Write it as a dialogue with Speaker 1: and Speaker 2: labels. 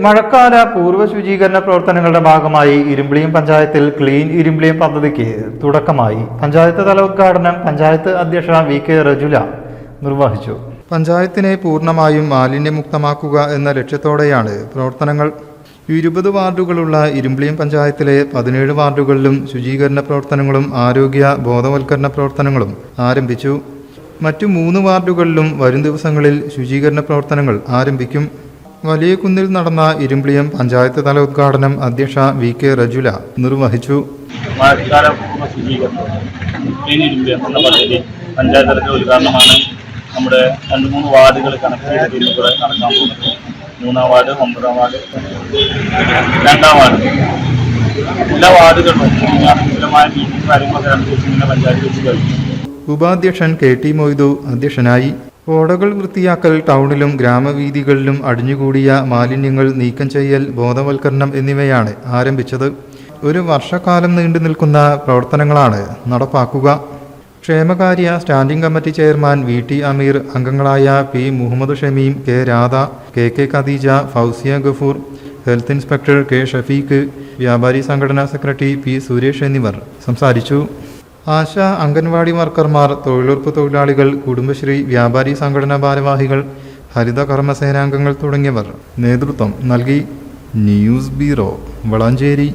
Speaker 1: മഴക്കാല പൂർവ്വ ശുചീകരണ പ്രവർത്തനങ്ങളുടെ ഭാഗമായി ഇരുമ്പിളിയം പഞ്ചായത്തിൽ ക്ലീൻ ഇരുമ്പിളിയം പദ്ധതിക്ക് തുടക്കമായി. പഞ്ചായത്ത് തല ഉദ്ഘാടനം പഞ്ചായത്ത് അധ്യക്ഷ VK റജുല നിർവഹിച്ചു. പഞ്ചായത്തിനെ പൂർണ്ണമായും മാലിന്യമുക്തമാക്കുക എന്ന ലക്ഷ്യത്തോടെയാണ് പ്രവർത്തനങ്ങൾ. 20 വാർഡുകളുള്ള ഇരുമ്പിളിയം പഞ്ചായത്തിലെ 17 വാർഡുകളിലും ശുചീകരണ പ്രവർത്തനങ്ങളും ആരോഗ്യ ബോധവൽക്കരണ പ്രവർത്തനങ്ങളും ആരംഭിച്ചു. മറ്റു 3 വാർഡുകളിലും വരും ദിവസങ്ങളിൽ ശുചീകരണ പ്രവർത്തനങ്ങൾ ആരംഭിക്കും. വലിയ കുന്നിൽ നടന്ന ഇരുമ്പിളിയം പഞ്ചായത്ത് തല ഉദ്ഘാടനം അധ്യക്ഷ VK റജുല നിർവഹിച്ചു.
Speaker 2: മഴക്കാല പൂർവ്വ ശുചീകരണം എന്ന പദ്ധതി പഞ്ചായത്ത് തലത്തിൽ ഉദ്ഘാടനമാണ്. നമ്മുടെ 2-3 വാർഡുകൾ കണക്ട് ചെയ്ത് നടക്കാൻ പോകുന്നത്. 3-ാം വാർഡ്, 9-ാം വാർഡ്, 2-ാം വാർഡ് എല്ലാ വാർഡുകളിലും വിപുലമായ മീറ്റിംഗ് കാര്യങ്ങളൊക്കെ 2 ദിവസം മുന്നേ പഞ്ചായത്ത് വെച്ച് കഴിഞ്ഞു.
Speaker 1: ഉപാധ്യക്ഷൻ KT മൊയ്തു അധ്യക്ഷനായി. ഓടകൾ വൃത്തിയാക്കൽ, ടൗണിലും ഗ്രാമവീഥികളിലും അടിഞ്ഞുകൂടിയ മാലിന്യങ്ങൾ നീക്കം ചെയ്യൽ, ബോധവൽക്കരണം എന്നിവയാണ് ആരംഭിച്ചത്. 1 വർഷക്കാലം നീണ്ടു നിൽക്കുന്ന പ്രവർത്തനങ്ങളാണ് നടപ്പാക്കുക. ക്ഷേമകാര്യ standing committee chairman VT Ameer, അംഗങ്ങളായ P Muhammad Shameem, K Radha, KK Khadeeja, Fousiya Gafoor, health inspector K Shafeeq, വ്യാപാരി സംഘടനാ സെക്രട്ടറി P സുരേഷ് എന്നിവർ സംസാരിച്ചു. ആശ, അംഗൻവാടി വർക്കർമാർ, തൊഴിലുറപ്പ് തൊഴിലാളികൾ, കുടുംബശ്രീ, വ്യാപാരി സംഘടനാ ഭാരവാഹികൾ, ഹരിത കർമ്മസേനാംഗങ്ങൾ തുടങ്ങിയവർ നേതൃത്വം നൽകി. News bureau, Valanchery.